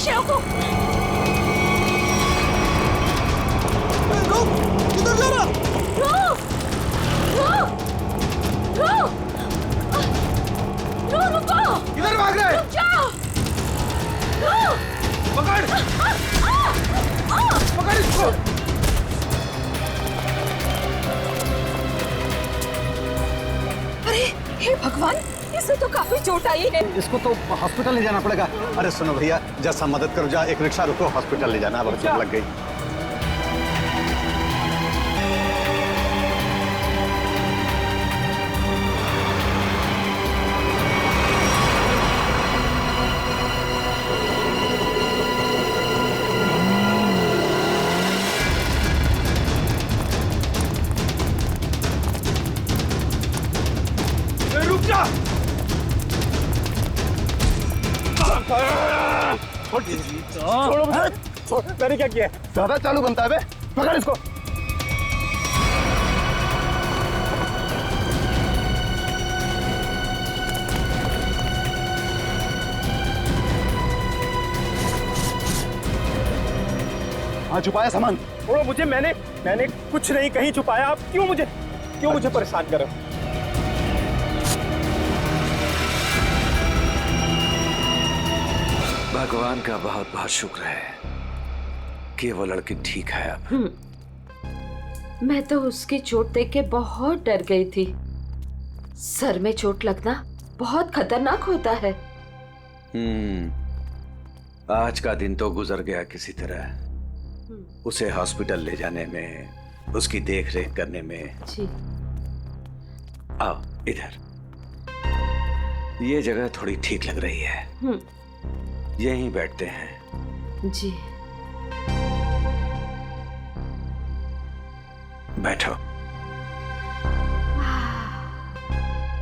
पीछे रोको। रुक, किधर जा रहा? रुको। किधर भाग रहा है? रुक जाओ। पकड़ इसको। अरे हे भगवान, इसे तो काफी चोट आई है। इसको तो हॉस्पिटल ले जाना पड़ेगा। अरे सुनो भैया, जैसा मदद करो, जा एक रिक्शा रुको, हॉस्पिटल ले जाना, अब चोट लग गई। छोड़ो मुझे। मैंने क्या किया? ज्यादा चालू बनता है बे, पकड़ इसको। हाँ, छुपाया सामान। छोड़ो मुझे। मैंने कुछ नहीं कहीं छुपाया। आप क्यों मुझे परेशान कर रहे हो? भगवान का बहुत बहुत शुक्र है कि वो लड़की ठीक है अब। मैं तो उसकी चोट देख के बहुत डर गई थी। सर में चोट लगना बहुत खतरनाक होता है। आज का दिन तो गुजर गया किसी तरह। उसे हॉस्पिटल ले जाने में, उसकी देख रेख करने में। जी। आओ इधर, ये जगह थोड़ी ठीक लग रही है। यहीं बैठते हैं। जी। बैठो।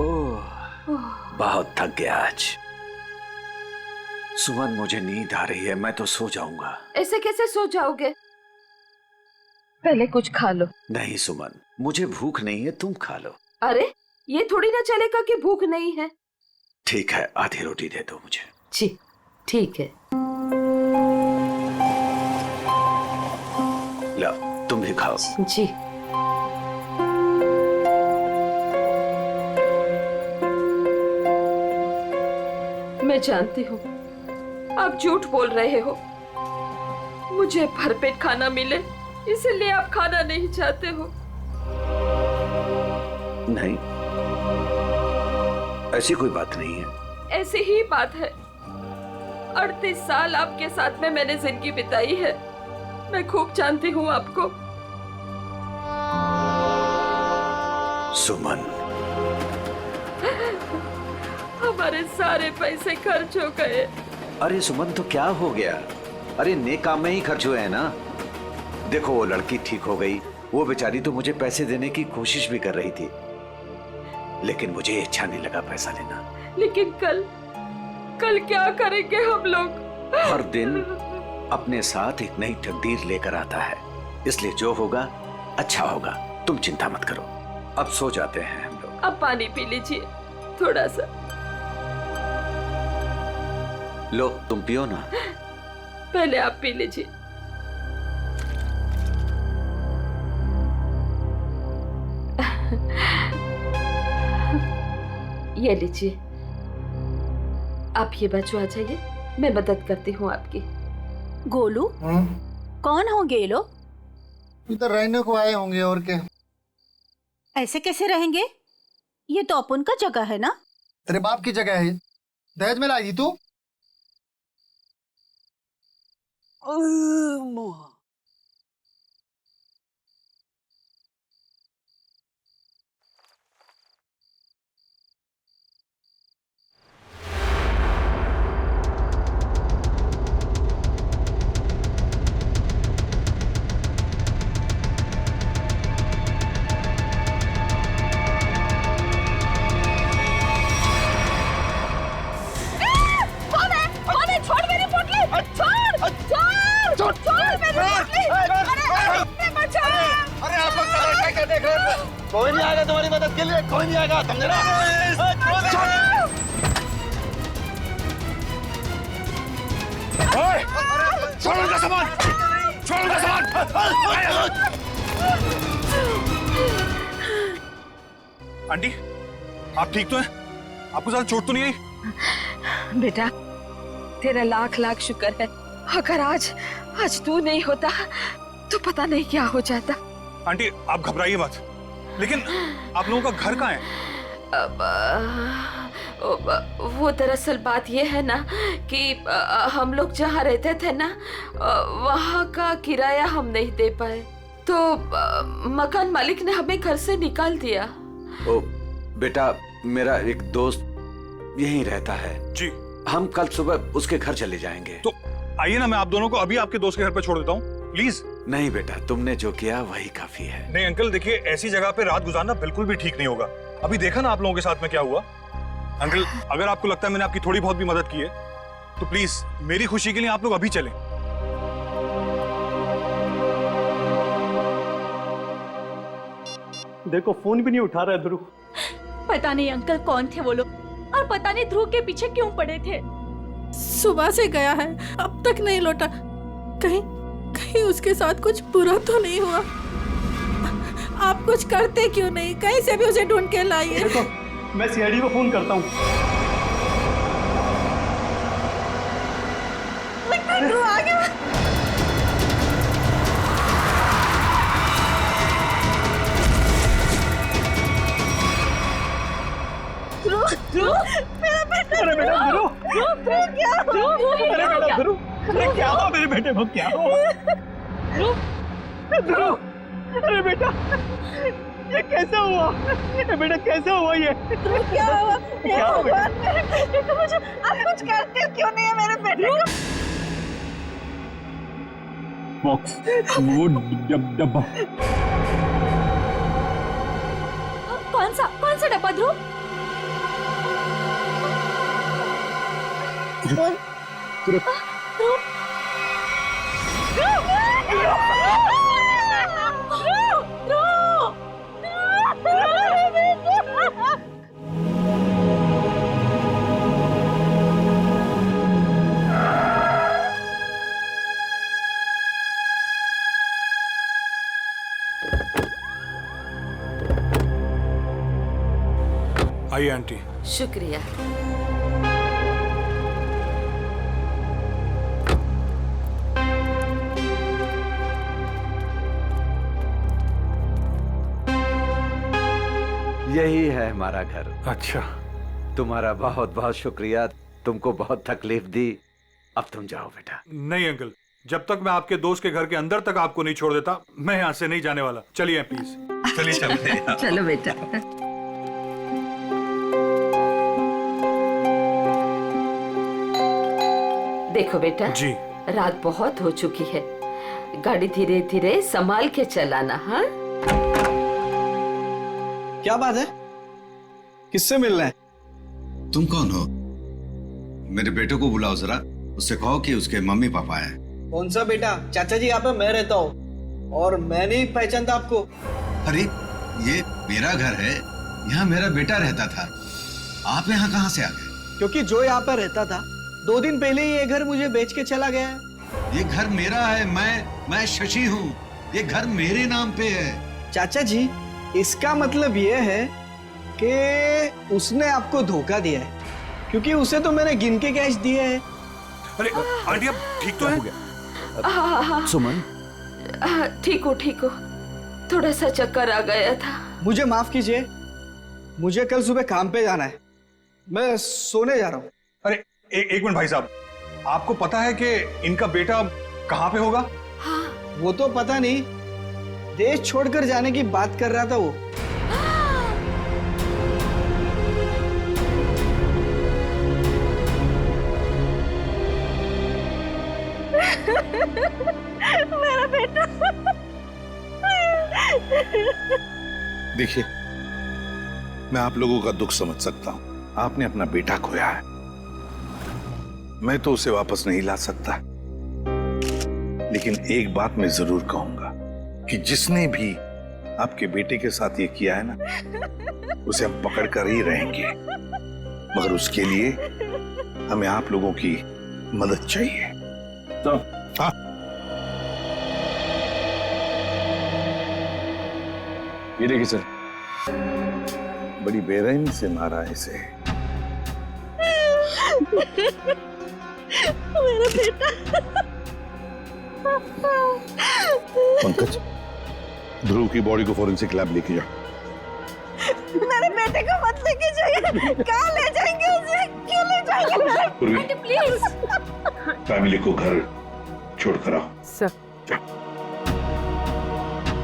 ओह, बहुत थक गया आज। सुमन, मुझे नींद आ रही है, मैं तो सो जाऊंगा। ऐसे कैसे सो जाओगे? पहले कुछ खा लो। नहीं सुमन, मुझे भूख नहीं है, तुम खा लो। अरे ये थोड़ी ना चलेगा कि भूख नहीं है। ठीक है, आधी रोटी दे दो मुझे। जी ठीक है। लो, तुम भी खाओ। जी। मैं जानती हूँ आप झूठ बोल रहे हो। मुझे भरपेट खाना मिले इसलिए आप खाना नहीं चाहते हो। नहीं, ऐसी कोई बात नहीं है। ऐसी ही बात है। 38 साल आपके साथ में मैंने जिंदगी बिताई है। मैं खूब जानती हूँ आपको। सुमन, हमारे सारे पैसे खर्च हो गए। अरे सुमन, तो क्या हो गया? अरे नेक काम में ही खर्च हुए हैं ना। देखो, वो लड़की ठीक हो गई। वो बेचारी तो मुझे पैसे देने की कोशिश भी कर रही थी, लेकिन मुझे अच्छा नहीं लगा पैसा लेना। लेकिन कल क्या करेंगे हम लोग? हर दिन अपने साथ एक नई तकदीर लेकर आता है, इसलिए जो होगा अच्छा होगा। तुम चिंता मत करो, अब सो जाते हैं हम लोग। अब पानी पी लीजिए थोड़ा सा। लो, तुम पियो ना। पहले आप पी लीजिए। ये लीजिए। आप ये बच्चों आ जाइए, मैं मदद करती हूँ आपकी। गोलू, कौन होंगे ये लोग? इधर रहने को आए होंगे और क्या। ऐसे कैसे रहेंगे? ये तो अपन का जगह है ना। तेरे बाप की जगह है। दहेज में लाई थी तू। कोई नहीं आएगा तुम्हारी मदद के लिए, कोई नहीं आएगा, समझे ना? ओए, छोड़ उनका सामान, छोड़ उनका सामान। आंटी, आप ठीक तो हैं? आपको ज्यादा चोट तो नहीं आई? बेटा, तेरा लाख लाख शुक्र है। अगर आज तू नहीं होता तो पता नहीं क्या हो जाता। आंटी, आप घबराइए मत। लेकिन आप लोगों का घर कहाँ है? वो दरअसल बात ये है ना कि हम लोग जहाँ रहते थे ना, वहाँ का किराया हम नहीं दे पाए, तो मकान मालिक ने हमें घर से निकाल दिया। ओ बेटा, मेरा एक दोस्त यहीं रहता है जी। हम कल सुबह उसके घर चले जाएंगे। तो आइए ना, मैं आप दोनों को अभी आपके दोस्त के घर पे छोड़ देता हूँ, प्लीज। नहीं बेटा, तुमने जो किया वही काफी है। नहीं अंकल, देखिए ऐसी जगह पे रात गुजारना बिल्कुल भी ठीक नहीं होगा। अभी देखा ना आप लोगों के साथ में क्या हुआ। अंकल, अगर आपको लगता है मैंने आपकी थोड़ी बहुत भी मदद की है तो प्लीज मेरी खुशी के लिए आप लोग अभी चलें। देखो फोन भी नहीं उठा रहा है ध्रुव। पता नहीं अंकल कौन थे वो लोग, और पता नहीं ध्रुव के पीछे क्यों पड़े थे। सुबह से गया है, अब तक नहीं लौटा। कहीं उसके साथ कुछ बुरा तो नहीं हुआ? आप कुछ करते क्यों नहीं? कहीं से भी उसे ढूंढ के लाइए। देखो, मैं सीआईडी को फोन करता हूँ। ध्रुव आ गया। ध्रुव, मेरा बेटा। अरे बेटा ध्रुव, क्या हुआ? अरे बेटा ध्रुव, अरे क्या हुआ मेरे बेटे को? क्या हुआ ध्रुव? अरे बेटा, ये कैसे हुआ? ये बेटा कैसे हुआ ये? क्या हुआ? क्या हुआ बेटा? मेरे बेटे को मुझे, आप कुछ करते क्यों नहीं है मेरे बेटे को? बॉक्स, वो डब्बा। कौन सा डब्बा ध्रुव? आइए आंटी। शुक्रिया। यही है हमारा घर। अच्छा, तुम्हारा बहुत बहुत शुक्रिया, तुमको बहुत तकलीफ दी। अब तुम जाओ बेटा। नहीं अंकल, जब तक मैं आपके दोस्त के घर के अंदर तक आपको नहीं छोड़ देता, मैं यहाँ से नहीं जाने वाला। चलिए प्लीज, चलिए चलिए। चलो बेटा। देखो बेटा जी। रात बहुत हो चुकी है, गाड़ी धीरे धीरे संभाल के चलाना। हाँ, क्या बात है? किससे मिलना है? तुम कौन हो? मेरे बेटे को बुलाओ जरा, उससे कहो कि उसके मम्मी पापा हैं। कौन सा बेटा? चाचा जी यहाँ पे मैं रहता हूँ और मैं नहीं पहचानता आपको। अरे ये मेरा घर है, यहाँ मेरा बेटा रहता था। आप यहाँ कहाँ से आ गए? क्योंकि जो यहाँ पर रहता था 2 दिन पहले ही ये घर मुझे बेच के चला गया है। ये घर मेरा है, मैं शशि हूँ। ये घर मेरे नाम पे है। चाचा जी, इसका मतलब ये है कि उसने आपको धोखा दिया है, क्योंकि उसे तो मैंने गिन के कैश दिए हैं। अरे आंटी, आप ठीक तो हैं? हाँ, सुमन, ठीक हो ठीक हो, थोड़ा सा चक्कर आ गया था। मुझे माफ कीजिए, मुझे कल सुबह काम पे जाना है, मैं सोने जा रहा हूँ। अरे एक मिनट भाई साहब, आपको पता है कि इनका बेटा कहाँ पे होगा? वो तो पता नहीं, देश छोड़कर जाने की बात कर रहा था वो। मेरा बेटा। देखिए, मैं आप लोगों का दुख समझ सकता हूं। आपने अपना बेटा खोया है, मैं तो उसे वापस नहीं ला सकता, लेकिन एक बात मैं जरूर कहूंगा कि जिसने भी आपके बेटे के साथ ये किया है ना, उसे हम पकड़ कर ही रहेंगे। मगर उसके लिए हमें आप लोगों की मदद चाहिए। तो हाँ ये देखिए सर। बड़ी बेरहमी से मारा है इसे। मेरा बेटा। पंकज, ध्रुव की बॉडी को फॉरेंसिक लैब लेके जाओ। मेरे बेटे को मत लेके जाइए। कहाँ ले जाएंगे उसे? क्यों ले जाएंगे? Aunty please. फैमिली को घर छोड़ कर आओ। सर।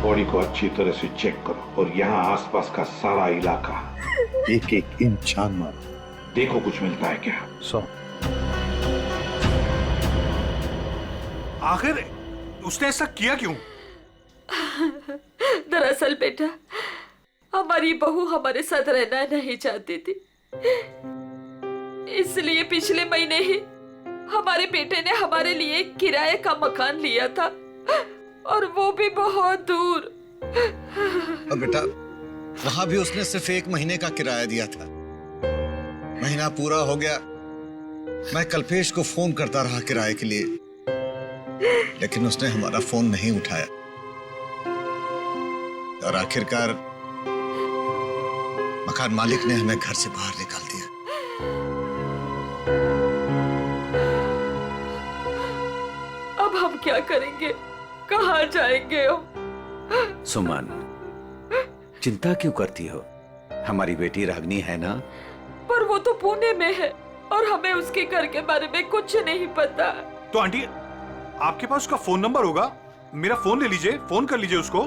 बॉडी को अच्छी तरह से चेक करो और यहाँ आसपास का सारा इलाका एक एक इंच छान मारो, देखो कुछ मिलता है क्या। आखिर उसने ऐसा किया क्यों? दरअसल बेटा, हमारी बहू हमारे साथ रहना नहीं चाहती थी, इसलिए पिछले महीने ही हमारे बेटे ने हमारे लिए किराए का मकान लिया था, और वो भी बहुत दूर। और बेटा, वहां भी उसने सिर्फ 1 महीने का किराया दिया था। महीना पूरा हो गया, मैं कल्पेश को फोन करता रहा किराए के लिए, लेकिन उसने हमारा फोन नहीं उठाया, और आखिरकार मकान मालिक ने हमें घर से बाहर निकाल दिया। अब हम क्या करेंगे? कहाँ जाएंगे हम? सुमन, चिंता क्यों करती हो? हमारी बेटी रागनी है ना? पर वो तो पुणे में है और हमें उसके घर के बारे में कुछ नहीं पता। तो आंटी, आपके पास उसका फोन नंबर होगा, मेरा फोन ले लीजिए, फोन कर लीजिए उसको।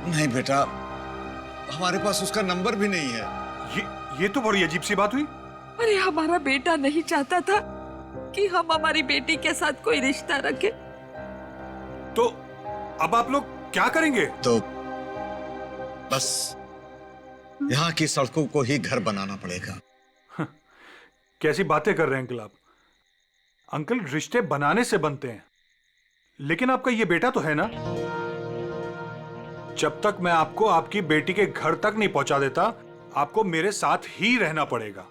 नहीं बेटा, हमारे पास उसका नंबर भी नहीं है। ये तो बड़ी अजीब सी बात हुई। अरे हमारा बेटा नहीं चाहता था कि हम हमारी बेटी के साथ कोई रिश्ता रखें। तो अब आप लोग क्या करेंगे? तो बस यहाँ की सड़कों को ही घर बनाना पड़ेगा। कैसी बातें कर रहे हैं अंकल आप? अंकल, रिश्ते बनाने से बनते हैं, लेकिन आपका ये बेटा तो है ना। जब तक मैं आपको आपकी बेटी के घर तक नहीं पहुंचा देता, आपको मेरे साथ ही रहना पड़ेगा।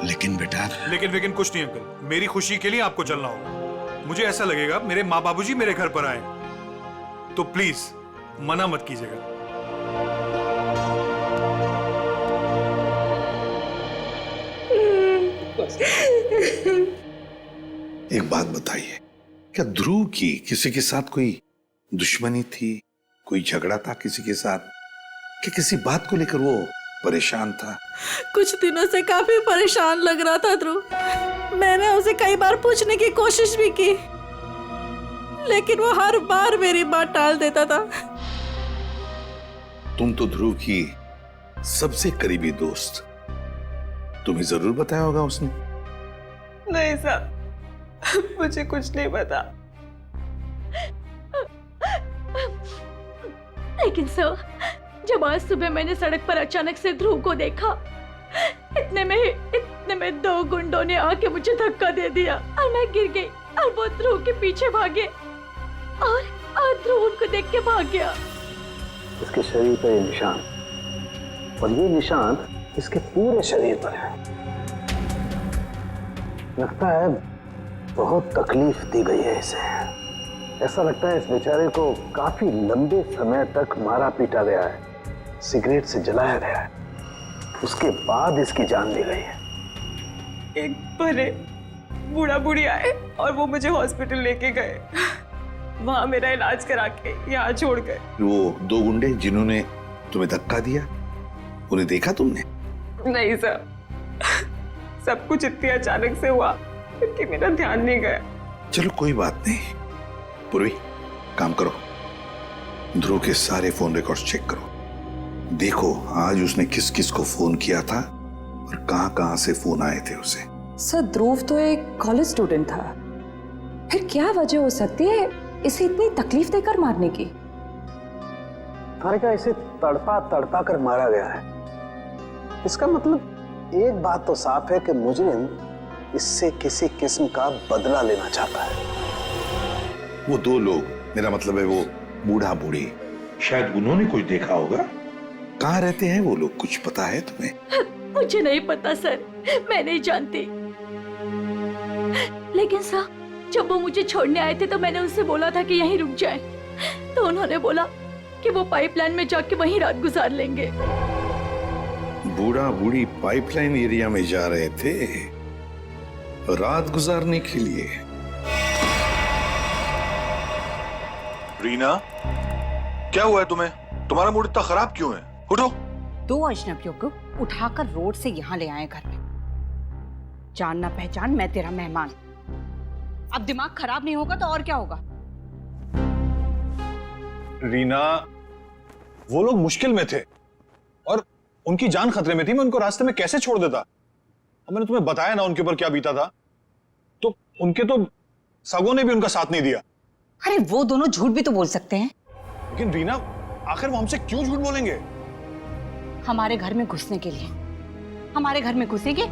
लेकिन बेटा, लेकिन कुछ नहीं अंकल, मेरी खुशी के लिए आपको चलना होगा। मुझे ऐसा लगेगा मेरे माँ बाबूजी मेरे घर पर आए, तो प्लीज मना मत कीजिएगा। एक बात बताइए, क्या ध्रुव की किसी के साथ कोई दुश्मनी थी? कोई झगड़ा था किसी के साथ? कि किसी बात को लेकर वो परेशान था? कुछ दिनों से काफी परेशान लग रहा था ध्रुव। मैंने उसे कई बार पूछने की कोशिश भी की, लेकिन वो हर बार मेरी बात टाल देता था। तुम तो ध्रुव की सबसे करीबी दोस्त, तुम्हें जरूर बताया होगा उसने। नहीं साहब, मुझे कुछ नहीं पता। लेकिन सर, जब आज सुबह मैंने सड़क पर अचानक से ध्रुव को देखा, इतने में 2 गुंडों ने आके मुझे धक्का दे दिया और मैं गिर गई, और वो ध्रुव के पीछे भागे और ध्रुव उनको देख के भाग गया। इसके शरीर पर ये निशान, और ये निशान इसके पूरे शरीर पर है। लगता है बहुत तकलीफ दी गई है इसे। ऐसा लगता है इस बेचारे को काफी लंबे समय तक मारा पीटा गया है, सिगरेट से जलाया गया है, उसके बाद इसकी जान ली गई है। एक बड़े बूढ़ा बूढ़ी आए और वो मुझे हॉस्पिटल लेके गए, वहां मेरा इलाज करा के यहाँ छोड़ गए। वो 2 गुंडे जिन्होंने तुम्हें धक्का दिया, उन्हें देखा तुमने? नहीं सर, सब कुछ इतनी अचानक से हुआ कि मेरा ध्यान नहीं गया। चलो कोई बात नहीं। पूर्वी, काम करो, ध्रुव के सारे फोन रिकॉर्ड्स चेक करो, देखो आज उसने किस किस को फोन किया था और कहां से फोन आए थे उसे। सर, ध्रुव तो एक कॉलेज स्टूडेंट था, फिर क्या वजह हो सकती है इसे इतनी तकलीफ देकर मारने की? क्या इसे तड़पा तड़पा कर मारा गया है। इसका मतलब एक बात तो साफ है कि मुजरिम इससे किसी किस्म का बदला लेना चाहता है। वो 2 लोग, मेरा मतलब है वो बूढ़ा बूढ़ी, शायद उन्होंने कुछ देखा होगा कहाँ रहते हैं वो लोग, कुछ पता है तुम्हें? मुझे नहीं पता सर, मैं नहीं जानती। लेकिन सर, जब वो मुझे छोड़ने आए थे तो मैंने उनसे बोला था कि यहीं रुक जाएं। तो उन्होंने बोला कि वो पाइपलाइन में जाके वहीं रात गुजार लेंगे। बूढ़ा बूढ़ी पाइपलाइन एरिया में जा रहे थे रात गुजारने के लिए। रीना, क्या हुआ है तुम्हें? तुम्हारा मूड इतना खराब क्यों है? उठो। 2 अजनबियों को उठाकर रोड से यहाँ ले आए घर में। जान ना पहचान, मैं तेरा मेहमान। अब दिमाग खराब नहीं होगा तो और क्या होगा? रीना, वो लोग मुश्किल में थे और उनकी जान खतरे में थी। मैं उनको रास्ते में कैसे छोड़ देता? अब मैंने तुम्हें बताया ना उनके ऊपर क्या बीता था। तो उनके तो सगों ने भी उनका साथ नहीं दिया। अरे वो दोनों झूठ भी तो बोल सकते हैं। लेकिन रीना, आखिर वो हमसे क्यों झूठ बोलेंगे? हमारे घर में घुसने के लिए। हमारे घर में घुसेंगे,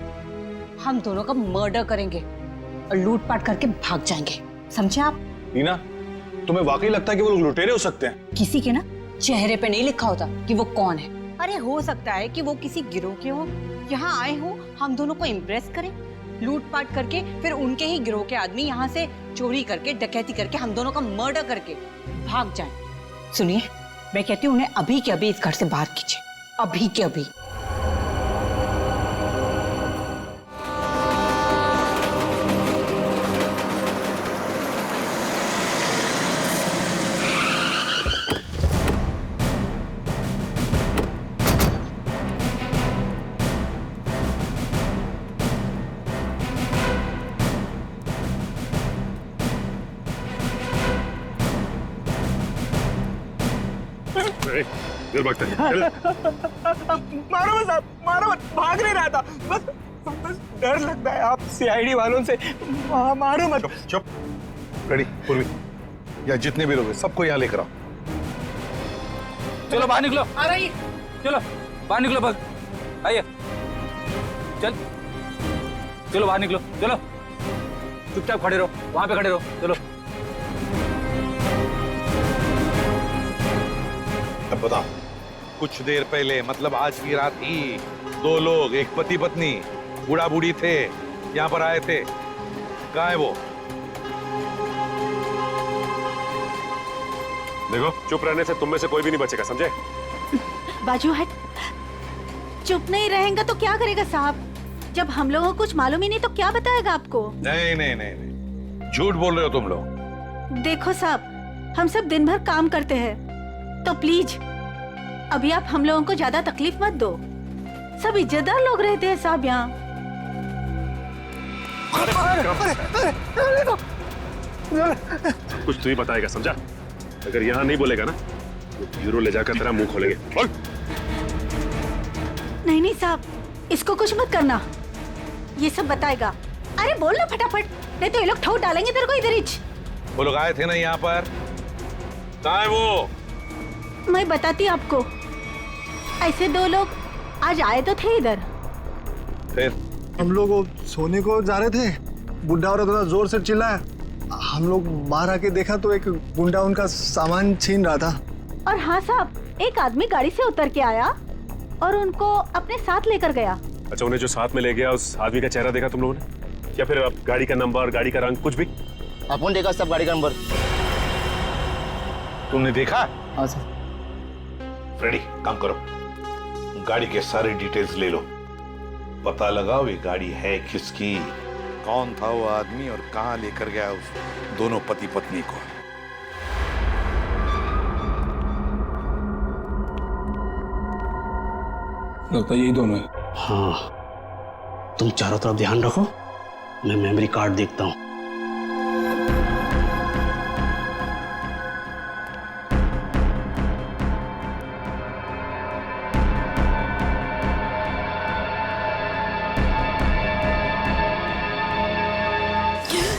हम दोनों का मर्डर करेंगे और लूटपाट करके भाग जाएंगे, समझे आप? रीना, तुम्हें वाकई लगता है कि वो लोग लुटेरे हो सकते हैं? किसी के ना चेहरे पे नहीं लिखा होता कि वो कौन है। अरे हो सकता है कि वो किसी गिरोह के हो, यहाँ आए हो हम दोनों को इम्प्रेस करें, लूटपाट करके फिर उनके ही गिरोह के आदमी यहाँ से चोरी करके, डकैती करके, हम दोनों का मर्डर करके भाग जाएं। सुनिए, मैं कहती हूँ उन्हें अभी के अभी इस घर से बाहर कीजिए, अभी के अभी। देर भागते हैं। मारो मत साहब, मारो मत, भाग नहीं रहा था, बस डर लगता है आप सीआईडी वालों से। मारो मत। चुप। रेडी, पूर्वी, या जितने भी लोग हैं सबको यहाँ लेकर आओ। चलो बाहर निकलो। आ रही। चलो बाहर निकलो, भाग आइए। चलो बाहर निकलो, चलो चुपचाप खड़े रहो, वहां पे खड़े रहो। चलो अब बताओ, कुछ देर पहले, मतलब आज की रात ही 2 लोग, एक पति पत्नी, बूढ़ा बूढ़ी थे, यहाँ पर आए थे। कहाँ है वो? देखो, चुप रहने से तुम में से कोई भी नहीं बचेगा, समझे? बाजू हट। चुप नहीं रहेगा तो क्या करेगा साहब? जब हम लोगों को कुछ मालूम ही नहीं तो क्या बताएगा आपको? नहीं नहीं नहीं नहीं, झूठ बोल रहे हो तुम लोग। देखो साहब, हम सब दिन भर काम करते हैं, तो प्लीज अभी आप हम लोगों को ज्यादा तकलीफ मत दो। सब इज्जतदार लोग रहते हैं साहब यहाँ। सब कुछ तू ही बताएगा, समझा? अगर यहाँ नहीं बोलेगा ना तो ब्यूरो ले जाकर तेरा मुंह खोलेंगे। बोल। नहीं नहीं साहब, इसको कुछ मत करना, ये सब बताएगा। अरे बोल ना फटाफट, नहीं तो ये लोग ठोक डालेंगे तेरे को इधर ही। वो लोग आए थे ना यहाँ पर, कहाँ है वो? मैं बताती आपको। ऐसे 2 लोग आज आए तो थे इधर। फिर हम लोग सोने को जा रहे थे, बुढ़ा औरत थोड़ा जोर से चिल्लाया। हम लोग बाहर आके देखा तो एक गुंडा उनका सामान छीन रहा था। और हाँ साहब, एक आदमी गाड़ी से उतर के आया और उनको अपने साथ लेकर गया। अच्छा, उन्हें जो साथ में ले गया उस आदमी का चेहरा देखा तुम लोगों ने? या फिर अब गाड़ी का नंबर, गाड़ी का रंग, कुछ भी? अपन देखा सब गाड़ी का नंबर। तुमने देखा? हाँ सर। फ्रेडी, काम करो, गाड़ी के सारे डिटेल्स ले लो, पता लगाओ ये गाड़ी है किसकी, कौन था वो आदमी और कहां लेकर गया उस दोनों पति पत्नी को। लगता है यही दोनों है। हाँ, तुम चारों तरफ ध्यान रखो, मैं मेमोरी कार्ड देखता हूँ।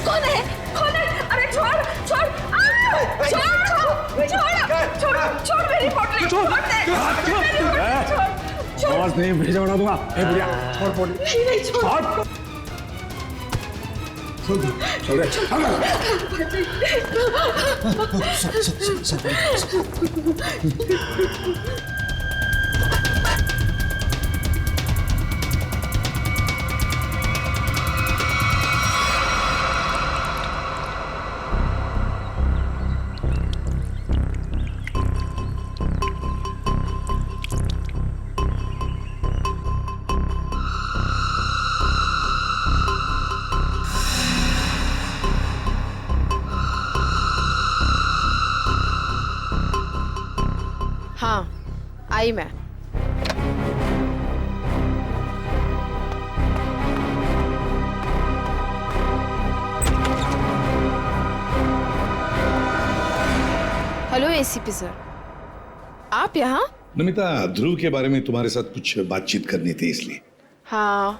कौन है? कौन है? अरे छोड़ छोड़ छोड़ छोड़ छोड़ छोड़ मेरी पोटली, छोड़ दे। आवाज नहीं, भेजा उड़ा दूंगा। ए बुढ़िया, छोड़ पोटली। नहीं छोड़। छोड़ दे। आई मैं। हेलो एसीपी सर, आप यहाँ? नमिता, ध्रुव के बारे में तुम्हारे साथ कुछ बातचीत करनी थी इसलिए। हाँ,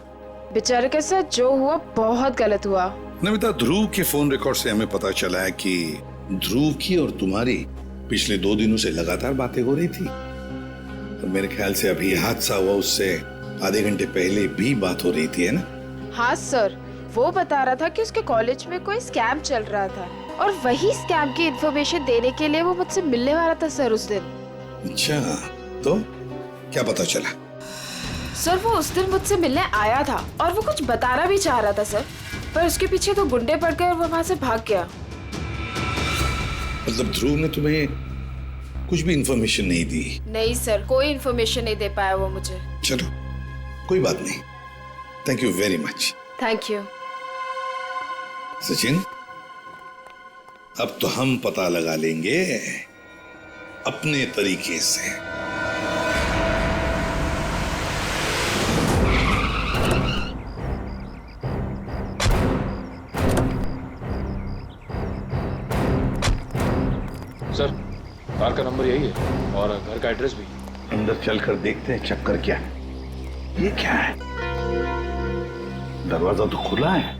बेचारे के साथ जो हुआ बहुत गलत हुआ। नमिता, ध्रुव के फोन रिकॉर्ड से हमें पता चला है कि ध्रुव की और तुम्हारी पिछले 2 दिनों से लगातार बातें हो रही थी। और मेरे ख्याल से अभी हादसा हुआ उससे आधे घंटे पहले भी बात हो रही थी, है ना? हाँ सर, वो बता रहा था कि उसके कॉलेज में कोई स्कैम चल रहा था और वही स्कैम की इन्फॉर्मेशन देने के लिए वो मुझसे मिलने वाला था सर उस दिन। अच्छा, तो क्या पता चला? सर वो उस दिन मुझसे मिलने आया था और वो कुछ बताना भी चाह रहा था सर, पर उसके पीछे तो गुंडे पड़ गए और वो वहां से भाग गया। मतलब ध्रुव ने तुम्हें कुछ भी इन्फॉर्मेशन नहीं दी? नहीं सर, कोई इन्फॉर्मेशन नहीं दे पाया वो मुझे। चलो, कोई बात नहीं। Thank you very much. Thank you. Sachin, अब तो हम पता लगा लेंगे अपने तरीके से। सर, कार का नंबर यही है और घर का एड्रेस भी। अंदर चलकर देखते हैं चक्कर क्या है। ये क्या है? दरवाजा तो खुला है।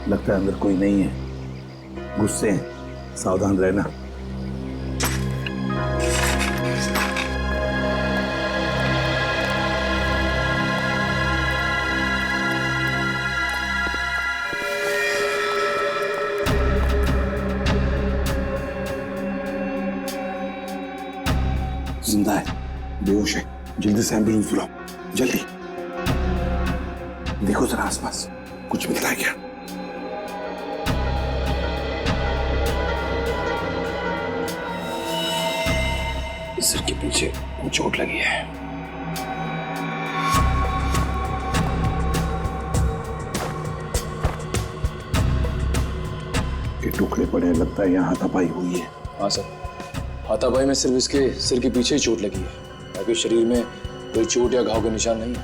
लगता है अंदर कोई नहीं है। गुस्से हैं, सावधान रहना। जिंदा है, बेहोश है। जल्दी से एम्बुलेंस बुलाओ, जल्दी। देखो जरा आसपास कुछ मिलता है क्या? सिर के पीछे चोट लगी है। के टुकड़े पड़े हैं, लगता है यहाँ हाथापाई हुई है। हाँ सर, हाथापाई में सिर्फ इसके सिर के पीछे ही चोट लगी है, बाकी शरीर में कोई चोट या घाव के निशान नहीं है।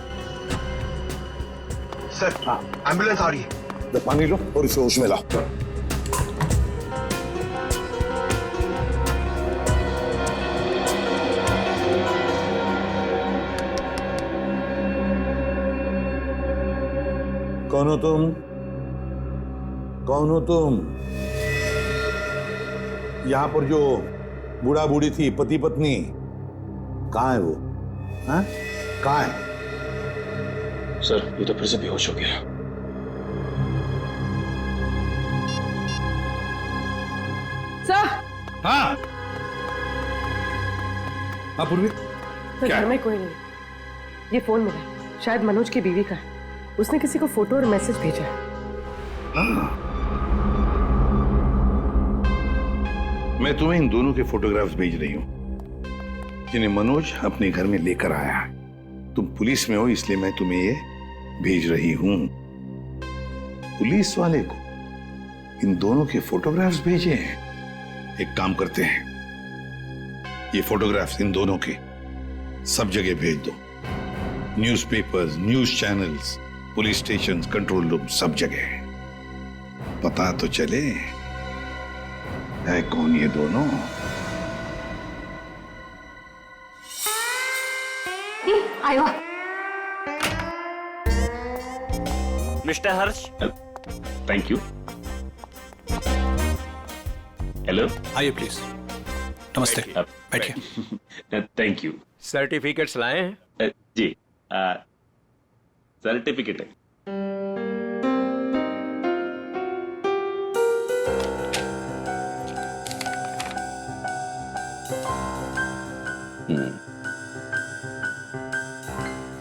सर, एम्बुलेंस आ रही है। तो पानी लो और इसे होश में लाओ। कौन हो तुम? कौन हो तुम? यहां पर जो बूढ़ा बूढ़ी थी, पति पत्नी, कहां है वो? हाँ? कहां है? सर, ये तो फिर से बेहोश हो गया। सर। हाँ। हाँ पूर्वी। घर में कोई नहीं। ये फोन मिला, शायद मनोज की बीवी का है। उसने किसी को फोटो और मैसेज भेजा है। मैं तुम्हें इन दोनों के फोटोग्राफ्स भेज रही हूं, जिन्हें मनोज अपने घर में लेकर आया है। तुम पुलिस में हो इसलिए मैं तुम्हें ये भेज रही हूं। पुलिस वाले को इन दोनों के फोटोग्राफ्स भेजे हैं। एक काम करते हैं, ये फोटोग्राफ्स इन दोनों के सब जगह भेज दो। Newspapers, news channels, police station, control room, सब जगह। पता तो चले है कौन ये दोनों। आयो। Mister Harsh. Thank you. Hello, आइए प्लीज। नमस्ते, बैठिए। Thank you. सर्टिफिकेट्स लाए हैं? जी, सर्टिफिकेट है।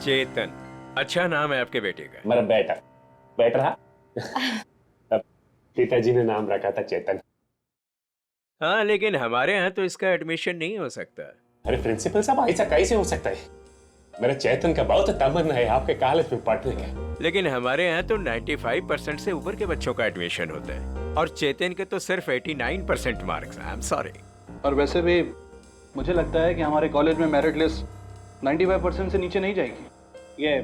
चेतन, अच्छा नाम है आपके बेटे का। मेरा बेटा रहा। पिताजी ने नाम रखा था चेतन। हाँ, लेकिन हमारे यहाँ तो इसका एडमिशन नहीं हो सकता। अरे प्रिंसिपल साहब, ऐसा कैसे हो सकता है? मेरा चेतन का बहुत तमन्ना है आपके कॉलेज में पढ़ने का। लेकिन हमारे यहाँ तो 95% से ऊपर के बच्चों का एडमिशन होता है। और चेतन के तो सिर्फ 89% मार्क्स। I am sorry. और वैसे भी मुझे लगता है कि हमारे कॉलेज में मेरिट लिस्ट 95% से नीचे नहीं जाएगी। ये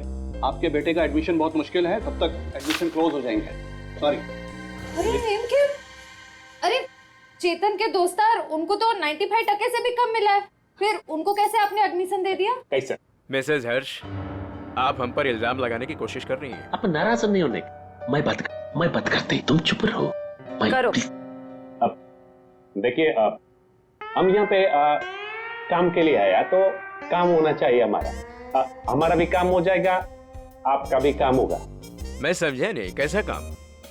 आपके बेटे का एडमिशन बहुत मुश्किल है, तब तक एडमिशन क्लोज हो जाएंगे। सॉरी। अरे अरे चेतन के दोस्तार, उनको तो 95% से भी कम मिला है, फिर उनको कैसे आपने एडमिशन दे दिया? कैसे? मिसेस हर्ष, आप हम पर इल्जाम लगाने की कोशिश कर रही हैं। आप नाराज नहीं होने। मैं बात करते, तुम चुप रहो। करो। अब देखिए, हम यहाँ पे काम के लिए आया तो काम होना चाहिए हमारा। हमारा भी काम हो जाएगा, आपका भी काम होगा। मैं समझा नहीं, कैसा काम?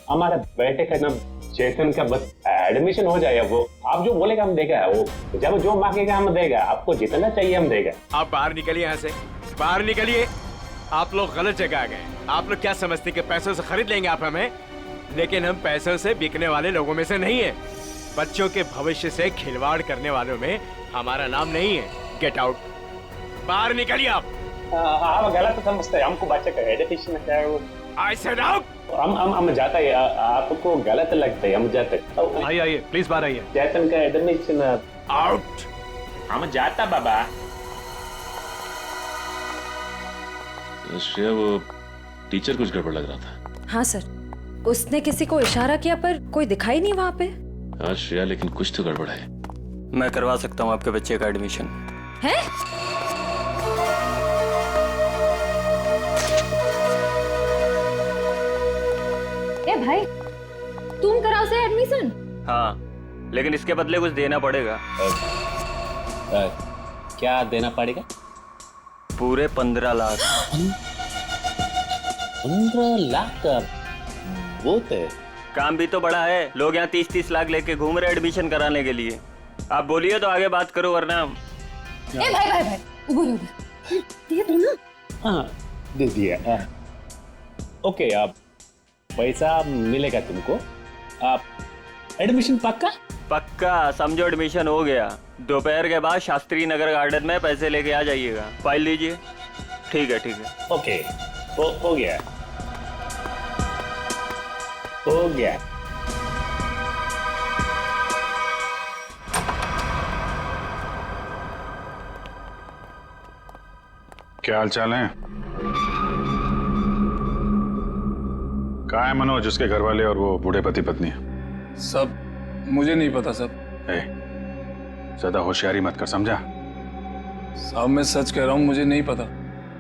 हमारा बेटे का नाम चेतन का बस एडमिशन हो जाएगा। वो आप जो बोलेगा हम देगा, वो जब जो मांगेगा हम देगा। आपको जितना चाहिए हम देगा। आप बाहर निकलिए, यहाँ से बाहर निकलिए। आप लोग गलत जगह आ गए। आप लोग क्या समझते हैं कि पैसों से खरीद लेंगे आप हमें? लेकिन हम पैसों से बिकने वाले लोगों में से नहीं है। बच्चों के भविष्य से खिलवाड़ करने वालों में हमारा नाम नहीं है। गेट आउट, बाहर निकलिए आप। आप गलत समझते हैं, हमको बच्चे का एजुकेशन है वो। I said out। हम जाता है, आपको गलत लगता है, हम जाते। आइए प्लीज बाहर आइए। चेतन का एडमिशन आउट। हम जाता बाबा। श्रेया, वो टीचर कुछ गड़बड़ लग रहा था। हाँ सर, उसने किसी को इशारा किया पर कोई दिखाई नहीं वहाँ पे। हाँ श्रेया, लेकिन कुछ तो गड़बड़ है। मैं करवा सकता हूँ आपके बच्चे का एडमिशन। है? ए भाई, तुम कराओ से एडमिशन? हाँ, लेकिन इसके बदले कुछ देना पड़ेगा। क्या देना पड़ेगा? पूरे 15 लाख। 15 लाख का बहुत है। काम भी तो बड़ा है। लोग यहाँ 30-30 लाख लेके घूम रहे एडमिशन कराने के लिए। आप बोलिए तो आगे बात करो, वरना ए भाई उधर दिया तू ना? हाँ दे दिया। ओके, आप पैसा मिलेगा तुमको। आप एडमिशन पक्का समझो एडमिशन हो गया। दोपहर के बाद शास्त्री नगर गार्डन में पैसे लेके आ जाइएगा। फाइल लीजिए। ठीक है। ओके, हो गया। क्या हाल चाल है? कहाँ है मनोज, उसके घर वाले और वो बूढ़े पति पत्नी? सब मुझे नहीं पता सब। ज्यादा होशियारी मत कर, समझा? साहब मैं सच कह रहा हूँ, मुझे नहीं पता।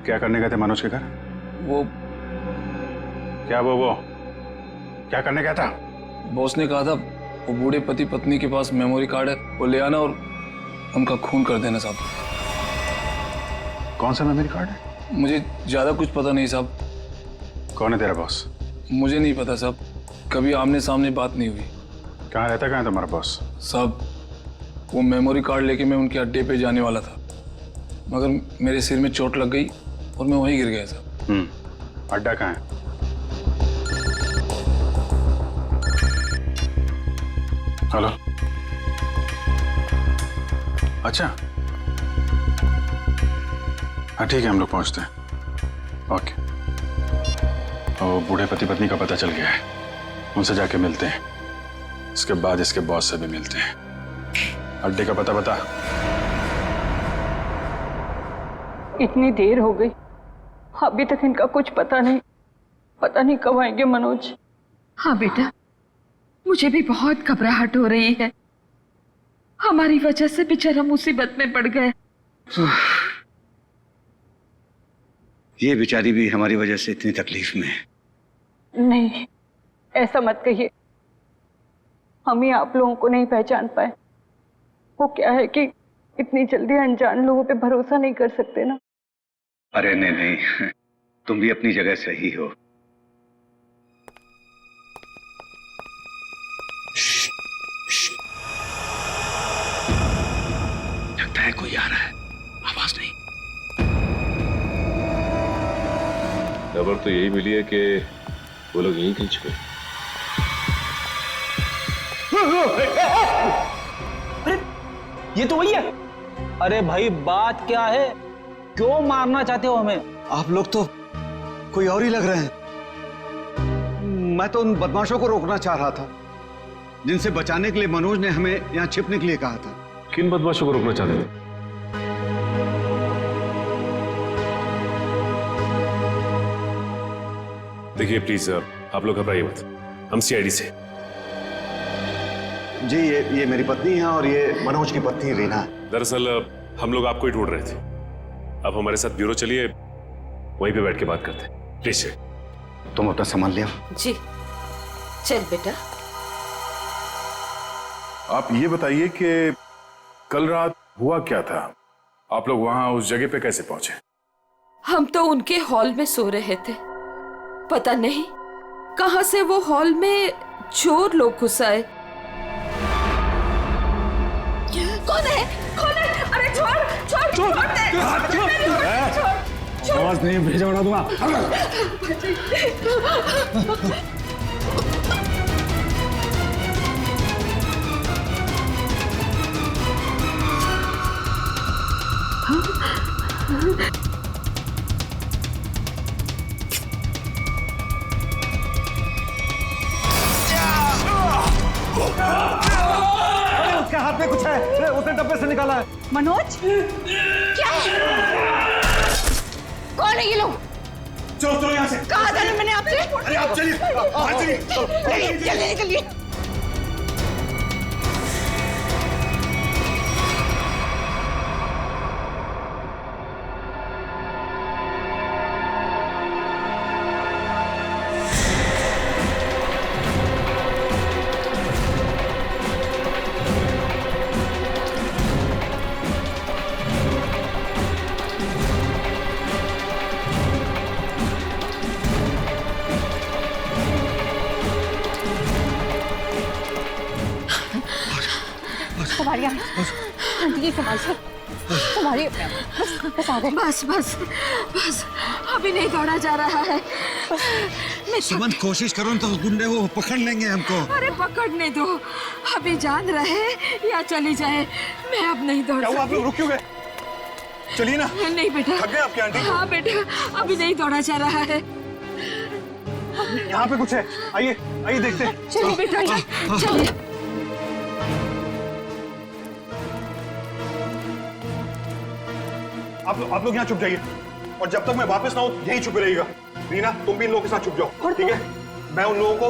क्या करने गए थे मनोज के घर? वो क्या करने गया था? बॉस ने कहा था वो बूढ़े पति पत्नी के पास मेमोरी कार्ड है, वो ले आना और उनका खून कर देना साहब। कौन सा मेमोरी कार्ड है? मुझे ज्यादा कुछ पता नहीं साहब। कौन है तेरा बॉस? मुझे नहीं पता साहब, कभी आमने सामने बात नहीं हुई। कहाँ रहता, कहाँ है तुम्हारा बॉस? साहब वो मेमोरी कार्ड लेके मैं उनके अड्डे पे जाने वाला था, मगर मेरे सिर में चोट लग गई और मैं वहीं गिर गया साहब। अड्डा कहाँ है? हेलो, अच्छा हाँ ठीक है, हम लोग पहुंचते हैं। ओके। और बूढ़े पति पत्नी का पता चल गया है, उनसे जाके मिलते हैं। इसके बाद इसके बॉस से भी मिलते हैं। अड्डे का पता बता। इतनी देर हो गई, अभी तक इनका कुछ पता नहीं कब आएंगे मनोज। हाँ बेटा, मुझे भी बहुत घबराहट हो रही है। हमारी वजह से बेचारा मुसीबत में पड़ गए। ये बेचारी भी हमारी वजह से इतनी तकलीफ में है। नहीं, ऐसा मत कहिए। हम ही आप लोगों को नहीं पहचान पाए। वो क्या है कि इतनी जल्दी अनजान लोगों पे भरोसा नहीं कर सकते ना। अरे नहीं, तुम भी अपनी जगह सही हो। लगता है कोई आ रहा है, आवाज नहीं। खबर तो यही मिली है कि वो लोग यहीं कहीं छुपे। अरे ये तो वही है। अरे भाई बात क्या है, क्यों मारना चाहते हो हमें? आप लोग तो कोई और ही लग रहे हैं। मैं तो उन बदमाशों को रोकना चाह रहा था। जिनसे बचाने के लिए मनोज ने हमें यहाँ छिपने के लिए कहा था। किन बदमाशों को रोकना चाहते थे? देखिए प्लीज आप लोग घबराइए मत, हम सीआईडी से। जी ये मेरी पत्नी है और ये मनोज की पत्नी रीना। दरअसल हम लोग आपको ही ढूंढ रहे थे। आप हमारे साथ ब्यूरो चलिए, वहीं पे बैठ के बात करते हैं। प्लीज तुम अपना सामान ले आओ। जी चल बेटा। आप ये बताइए कि कल रात हुआ क्या था? आप लोग वहां उस जगह पे कैसे पहुंचे? हम तो उनके हॉल में सो रहे थे, पता नहीं कहां से वो हॉल में चोर लोग घुस आए। कौन है? कौन है? अरे छोड़ छोड़ छोड़ दे। आवाज नहीं भेजा बना दूंगा। उसके हाथ में कुछ है, उसने डब्बे से निकाला है। मनोज क्या है? कौन है ये लोग? चलो चलो यहाँ से। कहा था ना मैंने आपसे? अरे आप चलिए, चलिए जल्दी निकलिए। संभालिए आंटी जी, संभालिए। बस आ गए। बस बस बस, अभी नहीं दौड़ा जा रहा है। सुमन कोशिश करो तो गुंडे वो पकड़ लेंगे हमको। अरे पकड़ने दो, अभी जान रहे या चली जाए, मैं अब नहीं दौड़। क्या हुआ, आप लोग रुक क्यों गए? चलिए ना। नहीं बेटा। थक गए आपके आंटी? हाँ बेटा, अभी नहीं दौड़ा जा रहा है। यहाँ पे कुछ है, आइए आइए देखते हैं। चलिए बेटा चलिए। आप लोग यहाँ चुप जाइए और जब तक मैं वापस ना आऊं यहीं छुपे रहिएगा। रीना तुम भी इन लोगों के साथ छुप जाओ, ठीक है? मैं उन लोगों को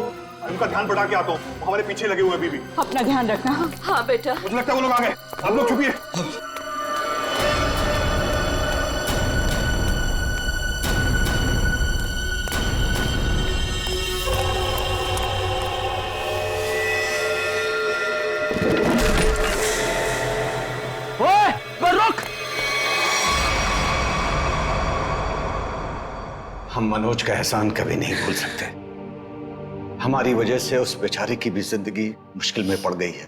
उनका ध्यान बढ़ा के आता हूँ, हमारे पीछे लगे हुए अभी भी। अपना ध्यान रखना। हाँ बेटा। मुझे लगता है वो लोग आ गए, आप लोग छुपिए। हम मनोज का एहसान कभी नहीं भूल सकते। हमारी वजह से उस बेचारे की भी जिंदगी मुश्किल में पड़ गई है।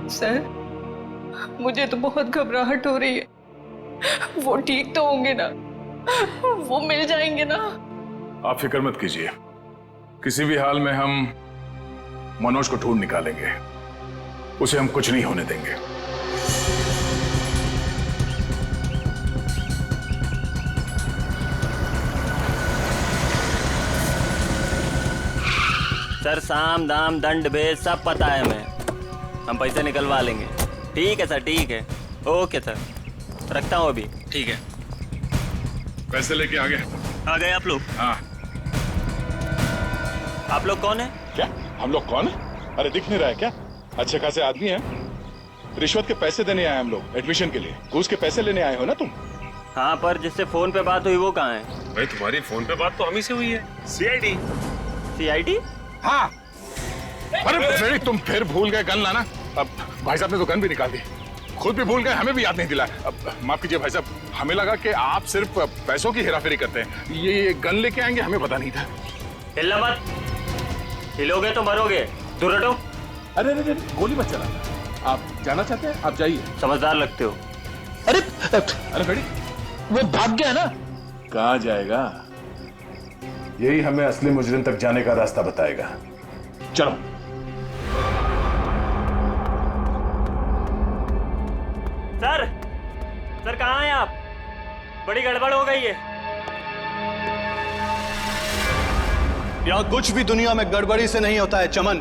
सर, मुझे तो बहुत घबराहट हो रही है। वो ठीक तो होंगे ना? वो मिल जाएंगे ना? आप फिक्र मत कीजिए, किसी भी हाल में हम मनोज को ढूंढ निकालेंगे, उसे हम कुछ नहीं होने देंगे। सर, साम दाम दंड भेद सब पता है हमें, हम पैसे निकलवा लेंगे। ठीक है सर, ठीक है। ओके सर, रखता हूँ अभी। ठीक है। पैसे लेके आ गए आप लोग? हाँ। आप लोग कौन है? क्या हम लोग कौन है? अरे दिख नहीं रहा है क्या? अच्छे खासे आदमी हैं। रिश्वत के पैसे देने आए हम लोग, एडमिशन के लिए। घूस के पैसे लेने आए हो ना तुम? हाँ, पर जिससे फोन पे बात हुई वो कहाँ है? भाई तुम्हारी फोन पे बात तो हम ही से हुई है। सीआईडी। सीआईडी? हाँ। अरे तुम फिर भूल गए गन लाना। अब भाई साहब ने तो गन भी निकाल दी, खुद भी भूल गए, हमें भी याद नहीं दिलाया। अब माफ कीजिए भाई साहब, हमें लगा कि आप सिर्फ पैसों की हेराफेरी करते हैं। ये गन लेके आएंगे हमें पता नहीं था। हिलना मत, हिलोगे तो मरोगे। दूर हटो। अरे अरे गोली मत चलाना। आप जाना चाहते हैं आप जाइए। समझदार लगते हो। अरे अरे खड़ी, वो भाग गया ना। कहाँ जाएगा? यही हमें असली मुजरिम तक जाने का रास्ता बताएगा। चलो। सर कहाँ हैं आप? बड़ी गड़बड़ हो गई है। यहाँ कुछ भी दुनिया में गड़बड़ी से नहीं होता है चमन।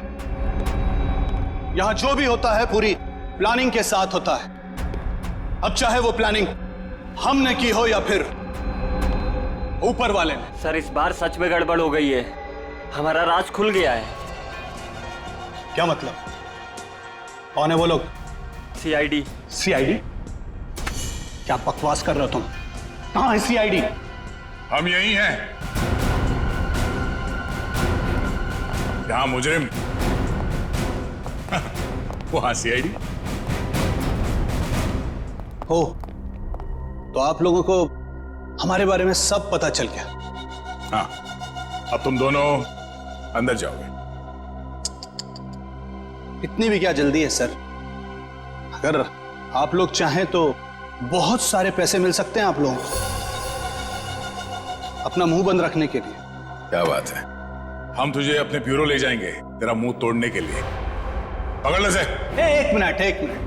यहाँ जो भी होता है पूरी प्लानिंग के साथ होता है। अब चाहे वो प्लानिंग हमने की हो या फिर ऊपर वाले ने। सर इस बार सच में गड़बड़ हो गई है, हमारा राज खुल गया है। क्या मतलब? कौन है वो लोग? सीआईडी। सीआईडी? क्या बकवास कर रहे हो तुम? कहां है सीआईडी? हम यही हैं। जहां मुजरिम वहां सीआईडी हो। तो आप लोगों को हमारे बारे में सब पता चल गया। हाँ, अब तुम दोनों अंदर जाओगे। इतनी भी क्या जल्दी है सर? अगर आप लोग चाहें तो बहुत सारे पैसे मिल सकते हैं आप लोगों को अपना मुंह बंद रखने के लिए। क्या बात है, हम तुझे अपने ब्यूरो ले जाएंगे तेरा मुंह तोड़ने के लिए। पकड़ ले से। एक मिनट एक मिनट।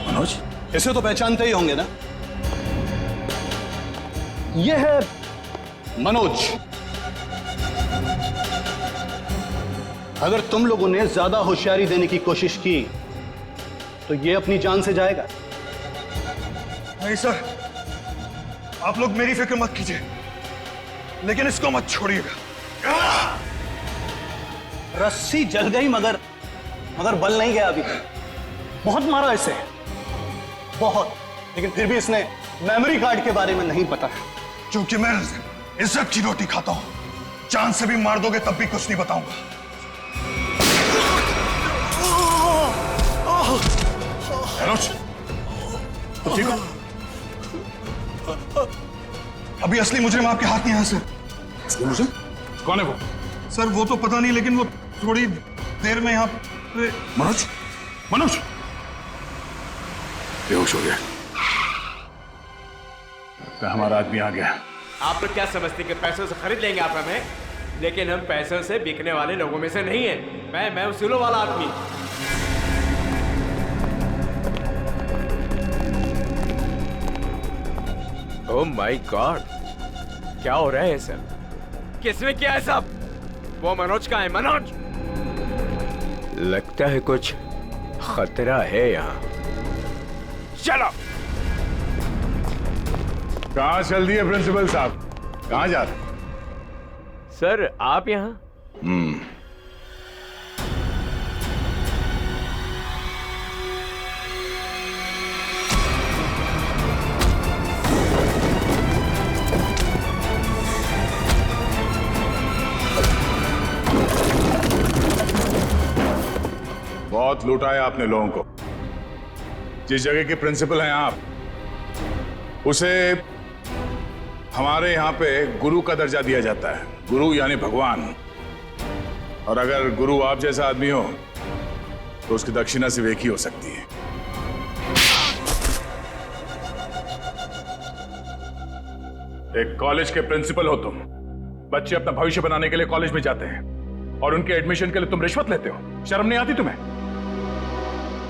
मनोज, इसे तो पहचानते ही होंगे ना? यह है मनोज। अगर तुम लोगों ने ज्यादा होशियारी देने की कोशिश की तो यह अपनी जान से जाएगा। नहीं सर, आप लोग मेरी फिक्र मत कीजिए, लेकिन इसको मत छोड़िएगा। रस्सी जल गई मगर बल नहीं गया अभी। बहुत मारा इसे, बहुत, लेकिन फिर भी इसने मेमोरी कार्ड के बारे में नहीं पता। क्योंकि मैं इज्जत की रोटी खाता हूं, जान से भी मार दोगे तब भी कुछ नहीं बताऊंगा। मनोज, तो ठीक हो? अभी असली मुजरिम आपके हाथ में है सर। असली मुजरिम? कौन है वो? सर वो तो पता नहीं, लेकिन वो थोड़ी देर में यहाँ पे। मनोज, मनोज बेहोश हो गया। हमारा आदमी आ गया। आप लोग क्या समझते कि पैसों से खरीद लेंगे आप हमें? लेकिन हम पैसों से बिकने वाले लोगों में से नहीं है। मैं उसूलों वाला आदमी। ओह माय गॉड, क्या हो रहा है सर? किसने किया है सब? वो मनोज का है। मनोज, लगता है कुछ खतरा है यहाँ। चलो। कहाँ चल दिए प्रिंसिपल साहब? कहाँ जा रहे? सर आप यहाँ? बहुत लूटा है आपने लोगों को। जिस जगह के प्रिंसिपल हैं आप, उसे हमारे यहाँ पे गुरु का दर्जा दिया जाता है। गुरु यानी भगवान। और अगर गुरु आप जैसा आदमी हो तो उसकी दक्षिणा सिर्फ एक ही हो सकती है। एक कॉलेज के प्रिंसिपल हो तुम। बच्चे अपना भविष्य बनाने के लिए कॉलेज में जाते हैं और उनके एडमिशन के लिए तुम रिश्वत लेते हो। शर्म नहीं आती तुम्हें?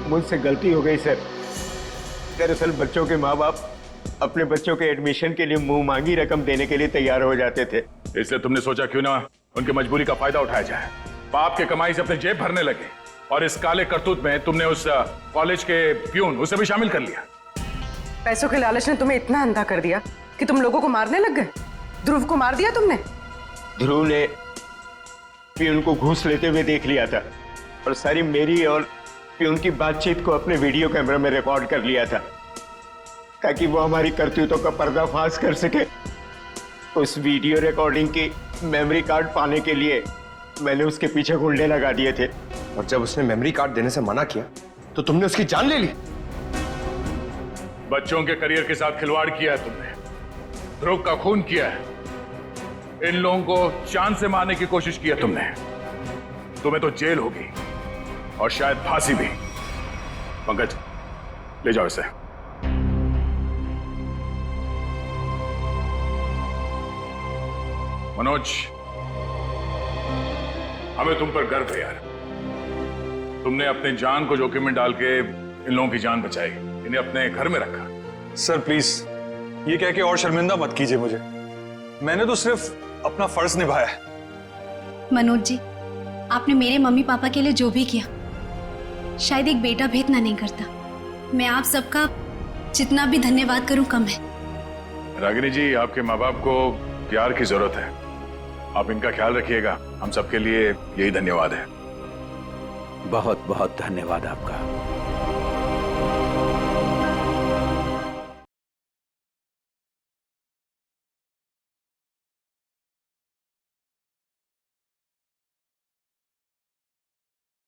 मुझसे गलती हो गई सर। दरअसल बच्चों के माँ बाप अपने बच्चों के एडमिशन के लिए मुंह मांगी रकम देने के लिए तैयार हो जाते थे। इसलिए तुमने सोचा क्यों ना उनकी मजबूरी का फायदा उठाया जाए। बाप के कमाई से अपने जेब भरने लगे और इस काले करतूत में तुमने उस कॉलेज के प्यून उसे भी शामिल कर लिया। पैसों के लालच ने तुम्हें इतना अंधा कर दिया कि तुम लोगों को मारने लग गए। ध्रुव को मार दिया तुमने। ध्रुव ने प्यून को घूस लेते हुए देख लिया था और सारी मेरी और प्यून की बातचीत को अपने वीडियो कैमरा में रिकॉर्ड कर लिया था ताकि वो हमारी करतूतों का पर्दाफाश कर सके। उस वीडियो रिकॉर्डिंग की मेमोरी कार्ड पाने के लिए मैंने उसके पीछे गुंडे लगा दिए थे। और जब उसने मेमोरी कार्ड देने से मना किया तो तुमने उसकी जान ले ली। बच्चों के करियर के साथ खिलवाड़ किया है तुमने। ध्रुव का खून किया है। इन लोगों को चांद से मारने की कोशिश की है तुमने। तुम्हें तो जेल होगी और शायद फांसी भी। पंकज, ले जाओ इसे। मनोज, हमें तुम पर गर्व है यार। तुमने अपने जान को जोखिम में डाल के इन लोगों की जान बचाई, इन्हें अपने घर में रखा। सर प्लीज ये कह के और शर्मिंदा मत कीजिए मुझे। मैंने तो सिर्फ अपना फर्ज निभाया है। मनोज जी, आपने मेरे मम्मी पापा के लिए जो भी किया, शायद एक बेटा भी इतना नहीं करता। मैं आप सबका जितना भी धन्यवाद करूं कम है। रागिनी जी, आपके माँ बाप को प्यार की जरूरत है, आप इनका ख्याल रखिएगा। हम सबके लिए यही धन्यवाद है। बहुत बहुत धन्यवाद आपका।